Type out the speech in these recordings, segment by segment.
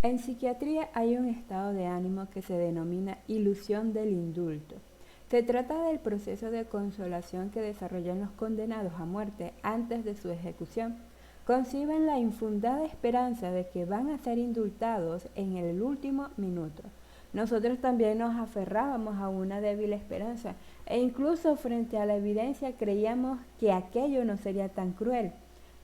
En psiquiatría hay un estado de ánimo que se denomina ilusión del indulto. Se trata del proceso de consolación que desarrollan los condenados a muerte antes de su ejecución. Conciben la infundada esperanza de que van a ser indultados en el último minuto. Nosotros también nos aferrábamos a una débil esperanza e incluso frente a la evidencia creíamos que aquello no sería tan cruel.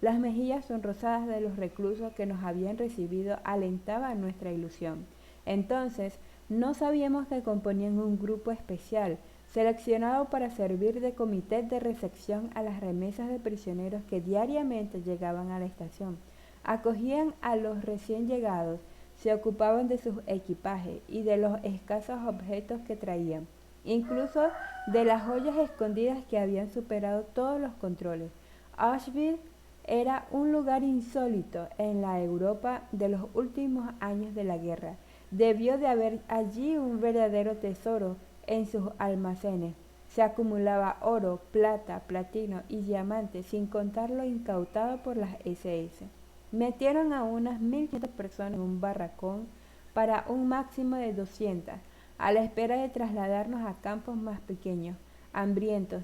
Las mejillas sonrosadas de los reclusos que nos habían recibido alentaban nuestra ilusión. Entonces, no sabíamos que componían un grupo especial, seleccionado para servir de comité de recepción a las remesas de prisioneros que diariamente llegaban a la estación. Acogían a los recién llegados, se ocupaban de sus equipajes y de los escasos objetos que traían, incluso de las joyas escondidas que habían superado todos los controles. Auschwitz era un lugar insólito en la Europa de los últimos años de la guerra. Debió de haber allí un verdadero tesoro en sus almacenes. Se acumulaba oro, plata, platino y diamantes, sin contar lo incautado por las SS. Metieron a unas 1.500 personas en un barracón para un máximo de 200, a la espera de trasladarnos a campos más pequeños, hambrientos,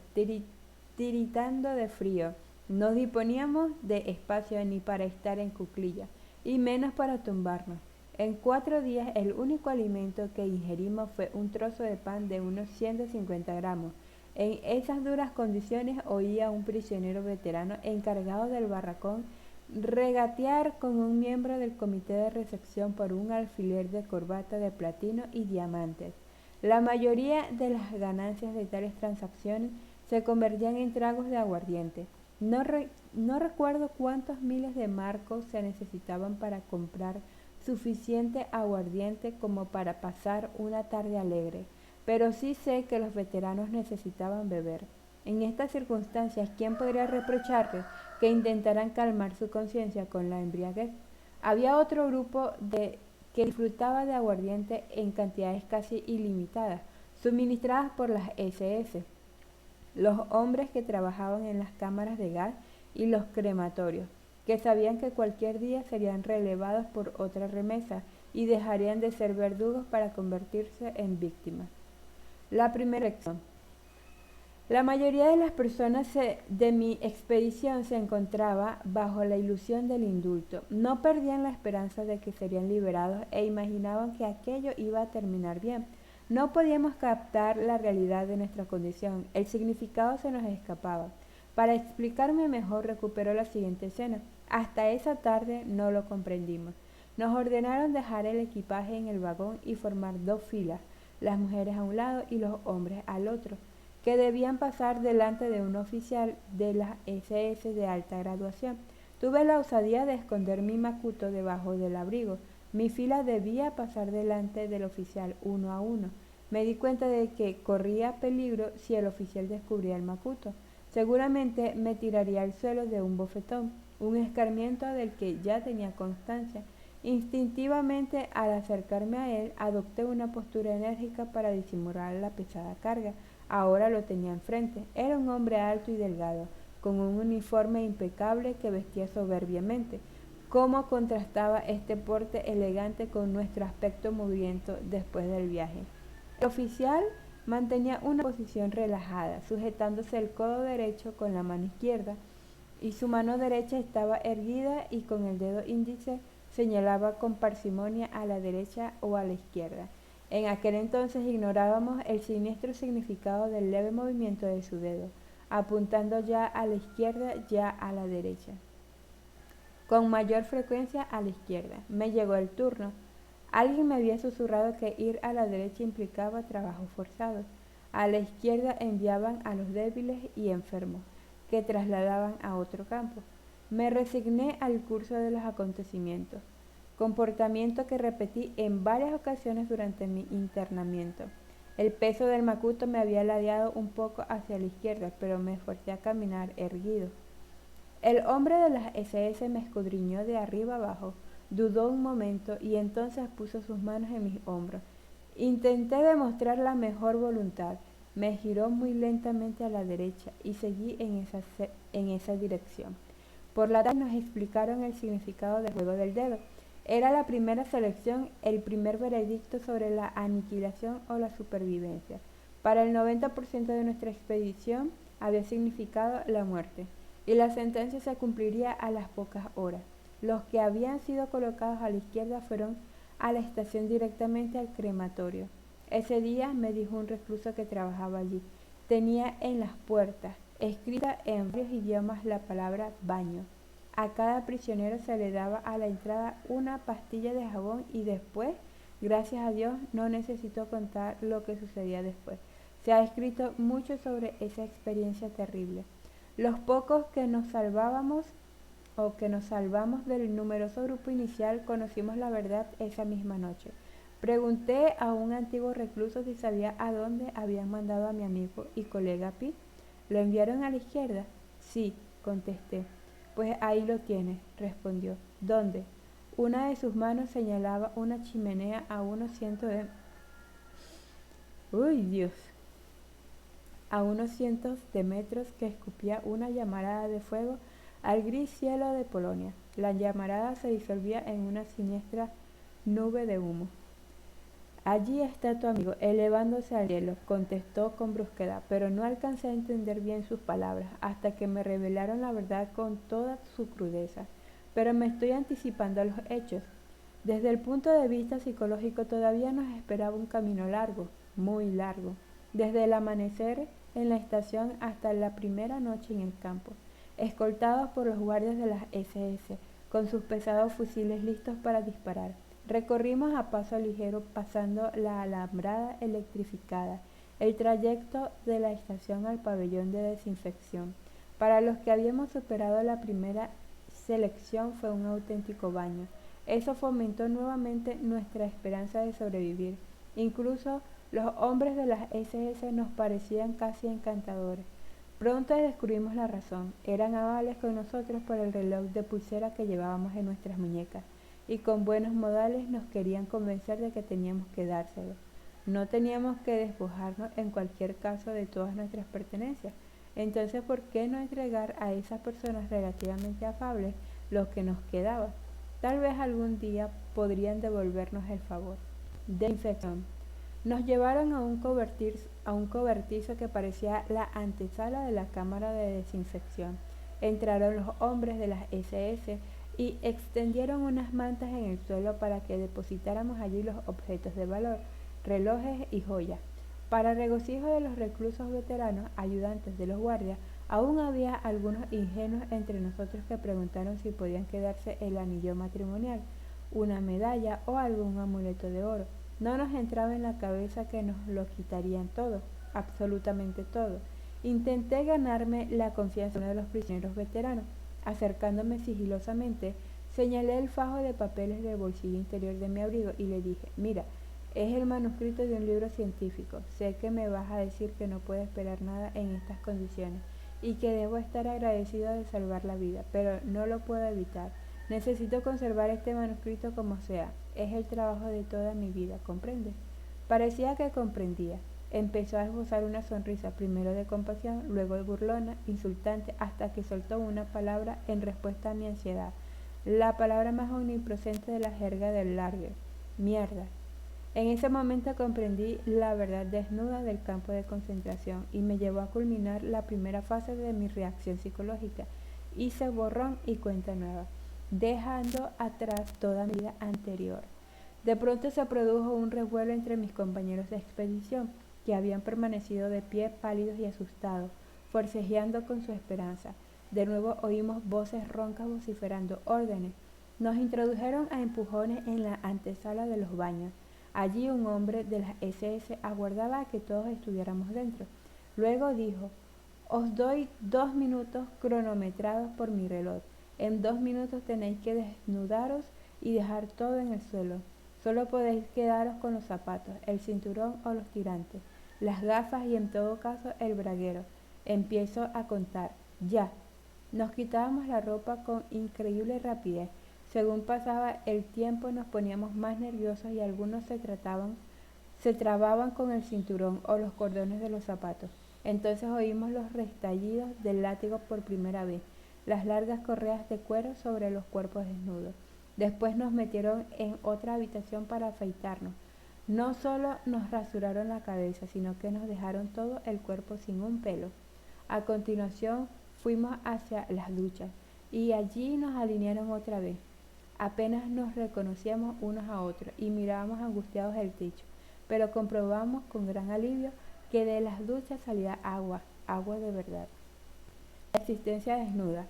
tiritando de frío. No disponíamos de espacio ni para estar en cuclillas, y menos para tumbarnos. En 4 días el único alimento que ingerimos fue un trozo de pan de unos 150 gramos. En esas duras condiciones oía a un prisionero veterano encargado del barracón regatear con un miembro del comité de recepción por un alfiler de corbata de platino y diamantes. La mayoría de las ganancias de tales transacciones se convertían en tragos de aguardiente. No recuerdo cuántos miles de marcos se necesitaban para comprar suficiente aguardiente como para pasar una tarde alegre, pero sí sé que los veteranos necesitaban beber. En estas circunstancias, ¿quién podría reprocharles que intentaran calmar su conciencia con la embriaguez? Había otro grupo que disfrutaba de aguardiente en cantidades casi ilimitadas, suministradas por las SS, los hombres que trabajaban en las cámaras de gas y los crematorios, que sabían que cualquier día serían relevados por otra remesa y dejarían de ser verdugos para convertirse en víctimas. La primera lección. La mayoría de las personas de mi expedición se encontraba bajo la ilusión del indulto. No perdían la esperanza de que serían liberados e imaginaban que aquello iba a terminar bien. No podíamos captar la realidad de nuestra condición. El significado se nos escapaba. Para explicarme mejor, recupero la siguiente escena. Hasta esa tarde no lo comprendimos. Nos ordenaron dejar el equipaje en el vagón y formar 2 filas, las mujeres a un lado y los hombres al otro, que debían pasar delante de un oficial de la SS de alta graduación. Tuve la osadía de esconder mi macuto debajo del abrigo. Mi fila debía pasar delante del oficial uno a uno. Me di cuenta de que corría peligro si el oficial descubría el macuto. Seguramente me tiraría al suelo de un bofetón, un escarmiento del que ya tenía constancia. Instintivamente, al acercarme a él, adopté una postura enérgica para disimular la pesada carga. Ahora lo tenía enfrente. Era un hombre alto y delgado, con un uniforme impecable que vestía soberbiamente. ¿Cómo contrastaba este porte elegante con nuestro aspecto mugriento después del viaje? El oficial mantenía una posición relajada, sujetándose el codo derecho con la mano izquierda, y su mano derecha estaba erguida y con el dedo índice señalaba con parsimonia a la derecha o a la izquierda. En aquel entonces ignorábamos el siniestro significado del leve movimiento de su dedo, apuntando ya a la izquierda, ya a la derecha. Con mayor frecuencia a la izquierda. Me llegó el turno. Alguien me había susurrado que ir a la derecha implicaba trabajo forzado. A la izquierda enviaban a los débiles y enfermos, que trasladaban a otro campo. Me resigné al curso de los acontecimientos, comportamiento que repetí en varias ocasiones durante mi internamiento. El peso del macuto me había ladeado un poco hacia la izquierda, pero me esforcé a caminar erguido. El hombre de las SS me escudriñó de arriba abajo, dudó un momento y entonces puso sus manos en mis hombros. Intenté demostrar la mejor voluntad. Me giró muy lentamente a la derecha y seguí en esa dirección. Por la tarde nos explicaron el significado del juego del dedo. Era la primera selección, el primer veredicto sobre la aniquilación o la supervivencia. Para el 90% de nuestra expedición había significado la muerte, y la sentencia se cumpliría a las pocas horas. Los que habían sido colocados a la izquierda fueron a la estación directamente al crematorio. Ese día me dijo un recluso que trabajaba allí. Tenía en las puertas, escrita en varios idiomas, la palabra baño. A cada prisionero se le daba a la entrada una pastilla de jabón y después, gracias a Dios, no necesito contar lo que sucedía después. Se ha escrito mucho sobre esa experiencia terrible. Los pocos que nos salvamos del numeroso grupo inicial conocimos la verdad esa misma noche. Pregunté a un antiguo recluso si sabía a dónde habían mandado a mi amigo y colega Pi. ¿Lo enviaron a la izquierda? Sí, contesté. Pues ahí lo tienes, respondió. ¿Dónde? Una de sus manos señalaba una chimenea a unos cientos de... ¡Uy, Dios! A unos cientos de metros que escupía una llamarada de fuego al gris cielo de Polonia. La llamarada se disolvía en una siniestra nube de humo. Allí está tu amigo, elevándose al cielo, contestó con brusquedad, pero no alcancé a entender bien sus palabras, hasta que me revelaron la verdad con toda su crudeza. Pero me estoy anticipando a los hechos. Desde el punto de vista psicológico todavía nos esperaba un camino largo, muy largo, desde el amanecer en la estación hasta la primera noche en el campo, escoltados por los guardias de las SS, con sus pesados fusiles listos para disparar. Recorrimos a paso ligero pasando la alambrada electrificada, el trayecto de la estación al pabellón de desinfección. Para los que habíamos superado la primera selección fue un auténtico baño. Eso fomentó nuevamente nuestra esperanza de sobrevivir. Incluso los hombres de las SS nos parecían casi encantadores. Pronto descubrimos la razón. Eran amables con nosotros por el reloj de pulsera que llevábamos en nuestras muñecas, y con buenos modales nos querían convencer de que teníamos que dárselo. No teníamos que despojarnos en cualquier caso de todas nuestras pertenencias. Entonces, ¿por qué no entregar a esas personas relativamente afables lo que nos quedaba? Tal vez algún día podrían devolvernos el favor. De infección. Nos llevaron a un cobertizo que parecía la antesala de la cámara de desinfección. Entraron los hombres de las SS y extendieron unas mantas en el suelo para que depositáramos allí los objetos de valor, relojes y joyas. Para regocijo de los reclusos veteranos, ayudantes de los guardias, aún había algunos ingenuos entre nosotros que preguntaron si podían quedarse el anillo matrimonial, una medalla o algún amuleto de oro. No nos entraba en la cabeza que nos lo quitarían todo, absolutamente todo. Intenté ganarme la confianza de uno de los prisioneros veteranos. Acercándome sigilosamente, señalé el fajo de papeles del bolsillo interior de mi abrigo y le dije, mira, es el manuscrito de un libro científico. Sé que me vas a decir que no puedo esperar nada en estas condiciones y que debo estar agradecido de salvar la vida, pero no lo puedo evitar. Necesito conservar este manuscrito como sea. Es el trabajo de toda mi vida, ¿comprende? Parecía que comprendía. Empezó a esbozar una sonrisa, primero de compasión, luego de burlona, insultante, hasta que soltó una palabra en respuesta a mi ansiedad. La palabra más omnipresente de la jerga del Lager. Mierda. En ese momento comprendí la verdad desnuda del campo de concentración y me llevó a culminar la primera fase de mi reacción psicológica. Hice borrón y cuenta nueva, dejando atrás toda mi vida anterior. De pronto se produjo un revuelo entre mis compañeros de expedición, que habían permanecido de pie pálidos y asustados, forcejeando con su esperanza. De nuevo oímos voces roncas vociferando órdenes. Nos introdujeron a empujones en la antesala de los baños. Allí un hombre de las SS aguardaba a que todos estuviéramos dentro. Luego dijo, os doy 2 minutos cronometrados por mi reloj. En 2 minutos tenéis que desnudaros y dejar todo en el suelo. Solo podéis quedaros con los zapatos, el cinturón o los tirantes, las gafas y en todo caso el braguero. Empiezo a contar. Ya. Nos quitábamos la ropa con increíble rapidez. Según pasaba el tiempo nos poníamos más nerviosos y algunos se trababan con el cinturón o los cordones de los zapatos. Entonces oímos los restallidos del látigo por primera vez, las largas correas de cuero sobre los cuerpos desnudos. Después nos metieron en otra habitación para afeitarnos. No solo nos rasuraron la cabeza, sino que nos dejaron todo el cuerpo sin un pelo. A continuación fuimos hacia las duchas y allí nos alinearon otra vez. Apenas nos reconocíamos unos a otros y mirábamos angustiados el techo, pero comprobamos con gran alivio que de las duchas salía agua, agua de verdad. La existencia desnuda.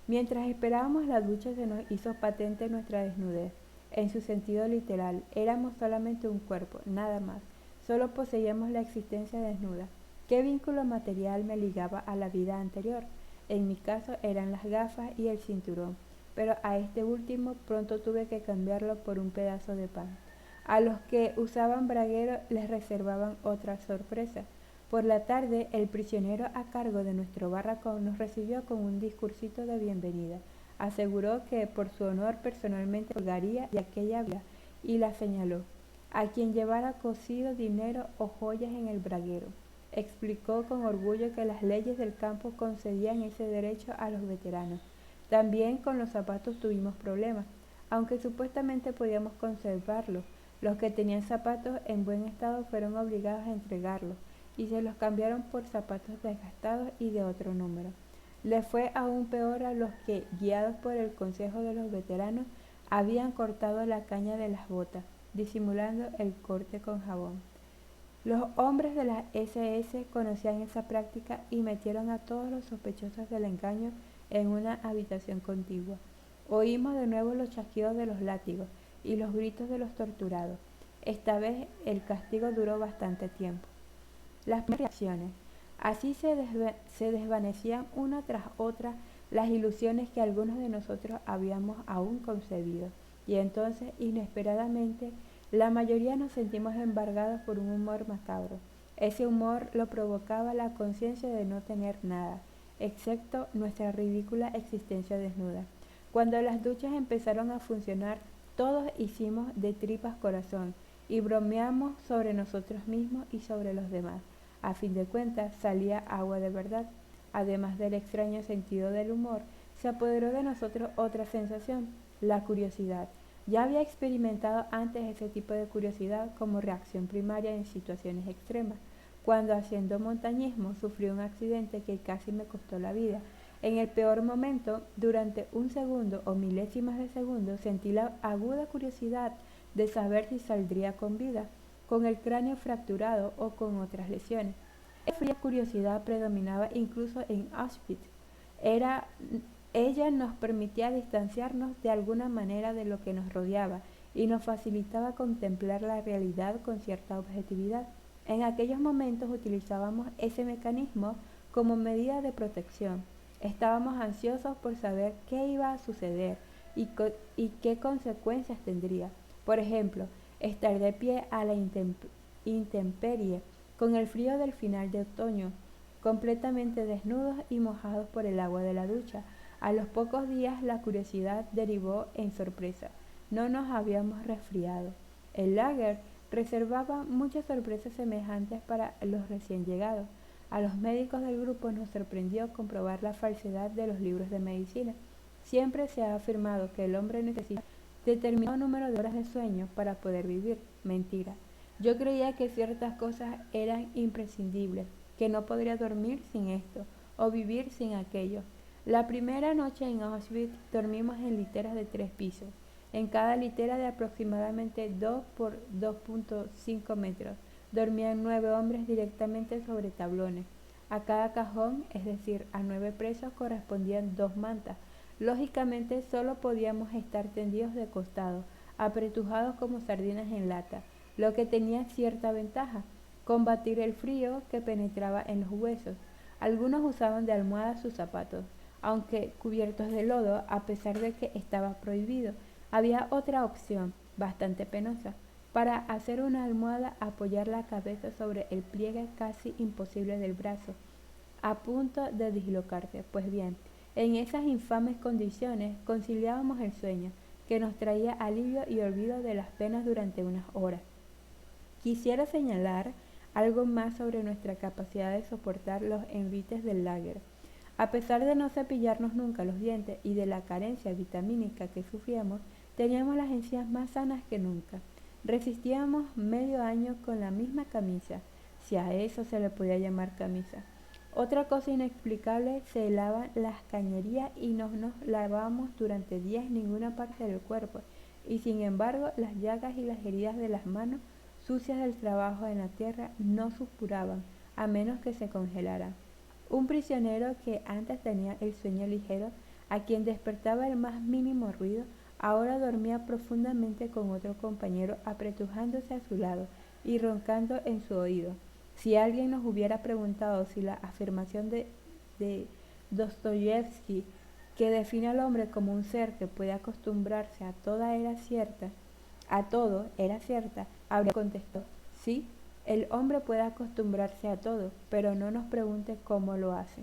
Mientras esperábamos la ducha se nos hizo patente nuestra desnudez. En su sentido literal, éramos solamente un cuerpo, nada más. Solo poseíamos la existencia desnuda. ¿Qué vínculo material me ligaba a la vida anterior? En mi caso eran las gafas y el cinturón, pero a este último pronto tuve que cambiarlo por un pedazo de pan. A los que usaban braguero les reservaban otra sorpresa. Por la tarde, el prisionero a cargo de nuestro barracón nos recibió con un discursito de bienvenida. Aseguró que por su honor personalmente colgaría de aquella vía y la señaló, a quien llevara cocido dinero o joyas en el braguero. Explicó con orgullo que las leyes del campo concedían ese derecho a los veteranos. También con los zapatos tuvimos problemas, aunque supuestamente podíamos conservarlos. Los que tenían zapatos en buen estado fueron obligados a entregarlos y se los cambiaron por zapatos desgastados y de otro número. Les fue aún peor a los que, guiados por el consejo de los veteranos, habían cortado la caña de las botas, disimulando el corte con jabón. Los hombres de la SS conocían esa práctica y metieron a todos los sospechosos del engaño en una habitación contigua. Oímos de nuevo los chasquidos de los látigos y los gritos de los torturados. Esta vez el castigo duró bastante tiempo. Las reacciones. Así se desvanecían una tras otra las ilusiones que algunos de nosotros habíamos aún concebido, y entonces, inesperadamente, la mayoría nos sentimos embargados por un humor macabro. Ese humor lo provocaba la conciencia de no tener nada, excepto nuestra ridícula existencia desnuda. Cuando las duchas empezaron a funcionar, todos hicimos de tripas corazón y bromeamos sobre nosotros mismos y sobre los demás. A fin de cuentas, salía agua de verdad. Además del extraño sentido del humor, se apoderó de nosotros otra sensación, la curiosidad. Ya había experimentado antes ese tipo de curiosidad como reacción primaria en situaciones extremas. Cuando haciendo montañismo sufrí un accidente que casi me costó la vida. En el peor momento, durante un segundo o milésimas de segundo, sentí la aguda curiosidad de saber si saldría con vida, con el cráneo fracturado o con otras lesiones. Esa fría curiosidad predominaba incluso en Auschwitz. Ella nos permitía distanciarnos de alguna manera de lo que nos rodeaba y nos facilitaba contemplar la realidad con cierta objetividad. En aquellos momentos utilizábamos ese mecanismo como medida de protección. Estábamos ansiosos por saber qué iba a suceder y qué consecuencias tendría. Por ejemplo, estar de pie a la intemperie, con el frío del final de otoño, completamente desnudos y mojados por el agua de la ducha. A los pocos días la curiosidad derivó en sorpresa. No nos habíamos resfriado. El lager reservaba muchas sorpresas semejantes para los recién llegados. A los médicos del grupo nos sorprendió comprobar la falsedad de los libros de medicina. Siempre se ha afirmado que el hombre necesita determinado número de horas de sueño para poder vivir. Mentira. Yo creía que ciertas cosas eran imprescindibles, que no podría dormir sin esto o vivir sin aquello. La primera noche en Auschwitz dormimos en literas de 3 pisos, en cada litera de aproximadamente 2 por 2.5 metros. Dormían 9 hombres directamente sobre tablones. A cada cajón, es decir, a 9 presos, correspondían 2 mantas. Lógicamente solo podíamos estar tendidos de costado, apretujados como sardinas en lata, lo que tenía cierta ventaja, combatir el frío que penetraba en los huesos. Algunos usaban de almohada sus zapatos, aunque cubiertos de lodo, a pesar de que estaba prohibido. Había otra opción, bastante penosa. Para hacer una almohada, apoyar la cabeza sobre el pliegue casi imposible del brazo, a punto de dislocarse. Pues bien, en esas infames condiciones conciliábamos el sueño, que nos traía alivio y olvido de las penas durante unas horas. Quisiera señalar algo más sobre nuestra capacidad de soportar los envites del lager. A pesar de no cepillarnos nunca los dientes y de la carencia vitamínica que sufríamos, Teníamos las encías más sanas que nunca. Resistíamos medio año con la misma camisa, si a eso se le podía llamar camisa. Otra cosa inexplicable, se helaban las cañerías y no nos lavábamos durante días ninguna parte del cuerpo, y sin embargo las llagas y las heridas de las manos sucias del trabajo en la tierra no suspuraban, a menos que se congelaran. Un prisionero que antes tenía el sueño ligero, a quien despertaba el más mínimo ruido, ahora dormía profundamente con otro compañero apretujándose a su lado y roncando en su oído. Si alguien nos hubiera preguntado si la afirmación de Dostoyevsky, que define al hombre como un ser que puede acostumbrarse a todo era cierta, habría contestado, sí, el hombre puede acostumbrarse a todo, pero no nos pregunte cómo lo hace.